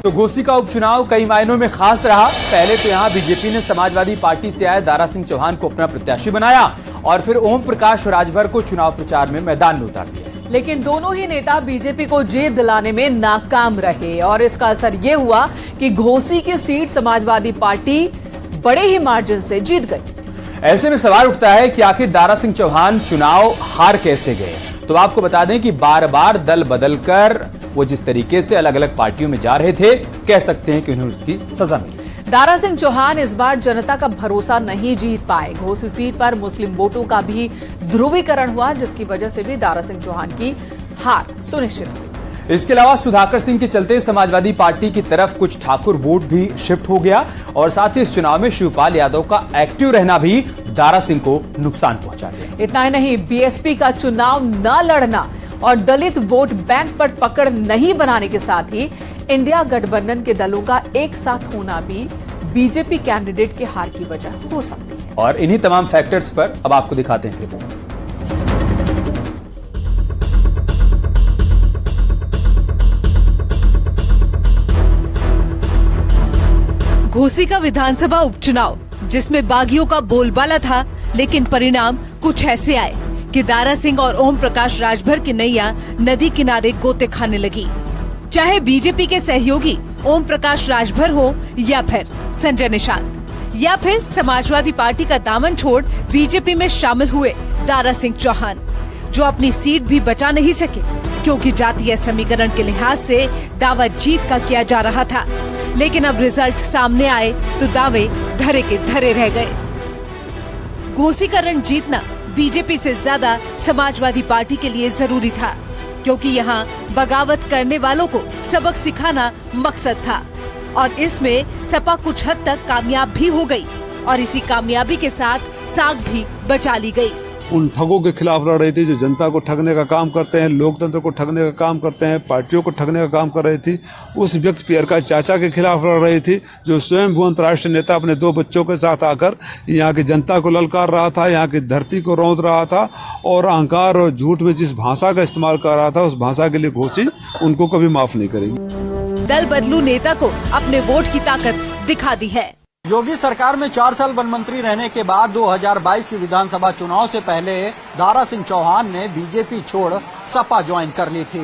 तो घोसी का उपचुनाव कई मायनों में खास रहा। पहले तो यहां बीजेपी ने समाजवादी पार्टी से आए दारा सिंह चौहान को अपना प्रत्याशी बनाया और फिर ओम प्रकाश राजभर को चुनाव प्रचार में मैदान में उतार दिया। लेकिन दोनों ही नेता बीजेपी को जीत दिलाने में नाकाम रहे और इसका असर ये हुआ कि घोसी की सीट समाजवादी पार्टी बड़े ही मार्जिन से जीत गई। ऐसे में सवाल उठता है कि आखिर दारा सिंह चौहान चुनाव हार कैसे गए। तो आपको बता दें कि बार बार दल बदलकर वो जिस तरीके से अलग अलग पार्टियों में जा रहे थे, कह सकते हैं कि उन्हें उसकी सजा मिली। दारा सिंह चौहान इस बार जनता का भरोसा नहीं जीत पाए। घोसी सीट पर मुस्लिम वोटों का भी ध्रुवीकरण हुआ, जिसकी वजह से भी दारा सिंह चौहान की हार सुनिश्चित हुई। इसके अलावा सुधाकर सिंह के चलते समाजवादी पार्टी की तरफ कुछ ठाकुर वोट भी शिफ्ट हो गया और साथ ही इस चुनाव में शिवपाल यादव का एक्टिव रहना भी दारा सिंह को नुकसान पहुंचा गया। इतना ही नहीं, बीएसपी का चुनाव न लड़ना और दलित वोट बैंक पर पकड़ नहीं बनाने के साथ ही इंडिया गठबंधन के दलों का एक साथ होना भी बीजेपी कैंडिडेट के हार की वजह हो सकती है। और इन्हीं तमाम फैक्टर्स पर अब आपको दिखाते हैं रिपोर्ट। घोसी का विधानसभा उपचुनाव जिसमें बागियों का बोलबाला था, लेकिन परिणाम कुछ ऐसे आए कि दारा सिंह और ओम प्रकाश राजभर की नैया नदी किनारे गोते खाने लगी। चाहे बीजेपी के सहयोगी ओम प्रकाश राजभर हो या फिर संजय निषाद या फिर समाजवादी पार्टी का दामन छोड़ बीजेपी में शामिल हुए दारा सिंह चौहान, जो अपनी सीट भी बचा नहीं सके क्योंकि जातीय समीकरण के लिहाज से दावा जीत का किया जा रहा था। लेकिन अब रिजल्ट सामने आए तो दावे धरे के धरे रह गए। घोसी का रण जीतना बीजेपी से ज्यादा समाजवादी पार्टी के लिए जरूरी था, क्योंकि यहाँ बगावत करने वालों को सबक सिखाना मकसद था और इसमें सपा कुछ हद तक कामयाब भी हो गई और इसी कामयाबी के साथ साख भी बचा ली गई। उन ठगों के खिलाफ लड़ रही थी जो जनता को ठगने का काम करते हैं, लोकतंत्र को ठगने का काम करते हैं, पार्टियों को ठगने का काम कर रही थी। उस व्यक्ति पियरका चाचा के खिलाफ लड़ रही थी जो स्वयं अंतर्राष्ट्रीय नेता अपने 2 बच्चों के साथ आकर यहाँ की जनता को ललकार रहा था, यहाँ की धरती को रौंद रहा था और अहंकार और झूठ में जिस भाषा का इस्तेमाल कर रहा था, उस भाषा के लिए घोसी उनको कभी माफ नहीं करेगी। दल बदलू नेता को अपने वोट की ताकत दिखा दी है। योगी सरकार में 4 साल वन मंत्री रहने के बाद 2022 की विधानसभा चुनाव से पहले दारा सिंह चौहान ने बीजेपी छोड़ सपा ज्वाइन कर ली थी,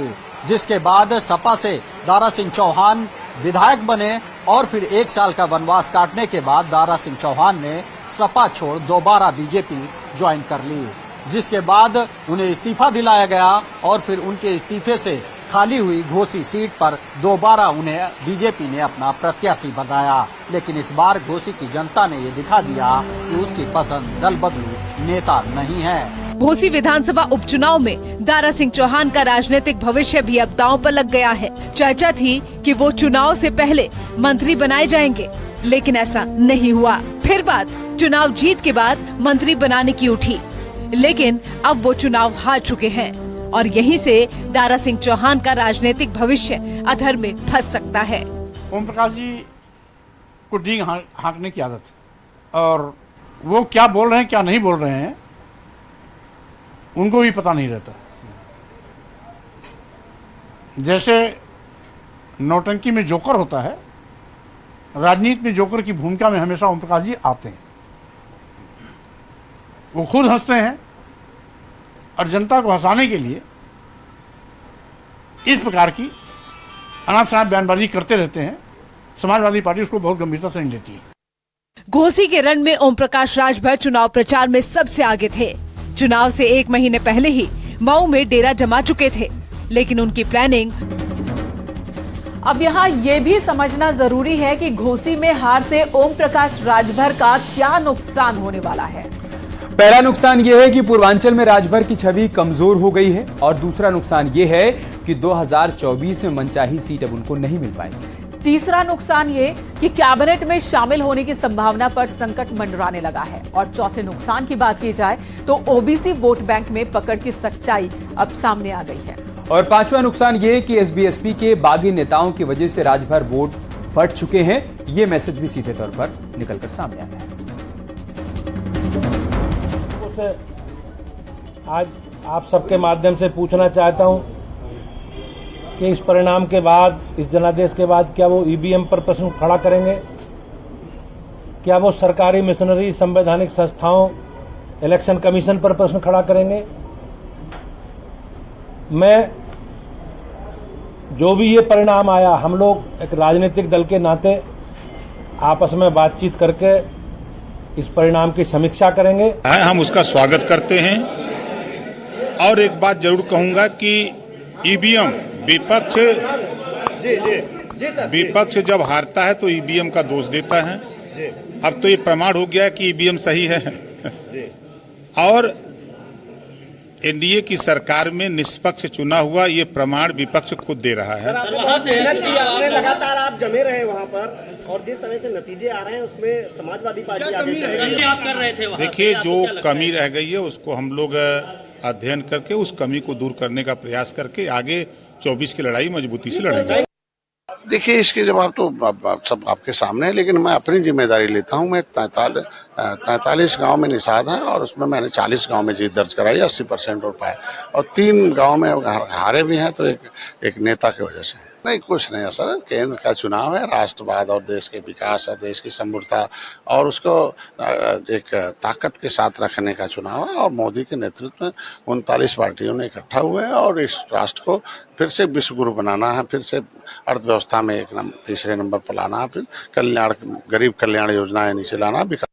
जिसके बाद सपा से दारा सिंह चौहान विधायक बने और फिर 1 साल का वनवास काटने के बाद दारा सिंह चौहान ने सपा छोड़ दोबारा बीजेपी ज्वाइन कर ली, जिसके बाद उन्हें इस्तीफा दिलाया गया और फिर उनके इस्तीफे से खाली हुई घोसी सीट पर दोबारा उन्हें बीजेपी ने अपना प्रत्याशी बनाया। लेकिन इस बार घोसी की जनता ने ये दिखा दिया कि उसकी पसंद दल बदलू नेता नहीं है। घोसी विधानसभा उपचुनाव में दारा सिंह चौहान का राजनीतिक भविष्य भी अब दांव पर लग गया है। चर्चा थी कि वो चुनाव से पहले मंत्री बनाए जाएंगे, लेकिन ऐसा नहीं हुआ। फिर बात चुनाव जीत के बाद मंत्री बनाने की उठी, लेकिन अब वो चुनाव हार चुके हैं और यहीं से दारा सिंह चौहान का राजनीतिक भविष्य अधर में फंस सकता है। ओम प्रकाश जी को डींग हाँकने की आदत है और वो क्या बोल रहे हैं क्या नहीं बोल रहे हैं उनको भी पता नहीं रहता। जैसे नौटंकी में जोकर होता है, राजनीति में जोकर की भूमिका में हमेशा ओम प्रकाश जी आते हैं। वो खुद हंसते हैं और जनता को हंसाने के लिए इस प्रकार की अनाप शनाप बयानबाजी करते रहते हैं। समाजवादी पार्टी उसको बहुत गंभीरता से नहीं लेती है। घोसी के रण में ओम प्रकाश राजभर चुनाव प्रचार में सबसे आगे थे। चुनाव से 1 महीने पहले ही मऊ में डेरा जमा चुके थे, लेकिन उनकी प्लानिंग। अब यहाँ ये भी समझना जरूरी है कि घोसी में हार से ओम प्रकाश राजभर का क्या नुकसान होने वाला है। पहला नुकसान यह है कि पूर्वांचल में राजभर की छवि कमजोर हो गई है और दूसरा नुकसान यह है कि 2024 में मनचाही सीट अब उनको नहीं मिल पाएगी। तीसरा नुकसान ये कि कैबिनेट में शामिल होने की संभावना पर संकट मंडराने लगा है और चौथे नुकसान की बात की जाए तो ओबीसी वोट बैंक में पकड़ की सच्चाई अब सामने आ गई है। और पांचवा नुकसान ये कि एसबीएसपी के बागी नेताओं की वजह से राजभर वोट बढ़ चुके हैं। ये मैसेज भी सीधे तौर पर निकलकर सामने आया है। आज आप सबके माध्यम से पूछना चाहता हूं कि इस परिणाम के बाद, इस जनादेश के बाद क्या वो ईवीएम पर प्रश्न खड़ा करेंगे? क्या वो सरकारी मिशनरी, संवैधानिक संस्थाओं, इलेक्शन कमीशन पर प्रश्न खड़ा करेंगे? मैं, जो भी ये परिणाम आया, हम लोग एक राजनीतिक दल के नाते आपस में बातचीत करके इस परिणाम की समीक्षा करेंगे। हम उसका स्वागत करते हैं और एक बात जरूर कहूंगा कि ईवीएम विपक्ष जब हारता है तो ईवीएम का दोष देता है। अब तो ये प्रमाण हो गया कि ईवीएम सही है और एनडीए की सरकार में निष्पक्ष चुना हुआ ये प्रमाण विपक्ष खुद दे रहा है। लगातार आप जमे रहे वहाँ पर और जिस तरह से नतीजे आ रहे हैं उसमें समाजवादी पार्टी आगे चल रही है। आप कर रहे थे वहाँ। देखिए, जो कमी रह गई है उसको हम लोग अध्ययन करके उस कमी को दूर करने का प्रयास करके आगे 24 की लड़ाई मजबूती से लड़ेंगे। देखिए, इसके जवाब तो सब आपके सामने है, लेकिन मैं अपनी जिम्मेदारी लेता हूं। मैं 43 गांव में निषाद है और उसमें मैंने 40 गांव में जीत दर्ज कराई, 80% वोट पाए और 3 गांव में हारे भी हैं, तो एक नेता की वजह से। नहीं, कुछ नहीं असर। केंद्र का चुनाव है, राष्ट्रवाद और देश के विकास और देश की समृद्धता और उसको एक ताकत के साथ रखने का चुनाव है और मोदी के नेतृत्व में 39 पार्टियों ने इकट्ठा हुए हैं और इस राष्ट्र को फिर से विश्व गुरु बनाना है, फिर से अर्थव्यवस्था में तीसरे नंबर पर लाना है, फिर गरीब कल्याण योजनाएं नीचे लाना, विकास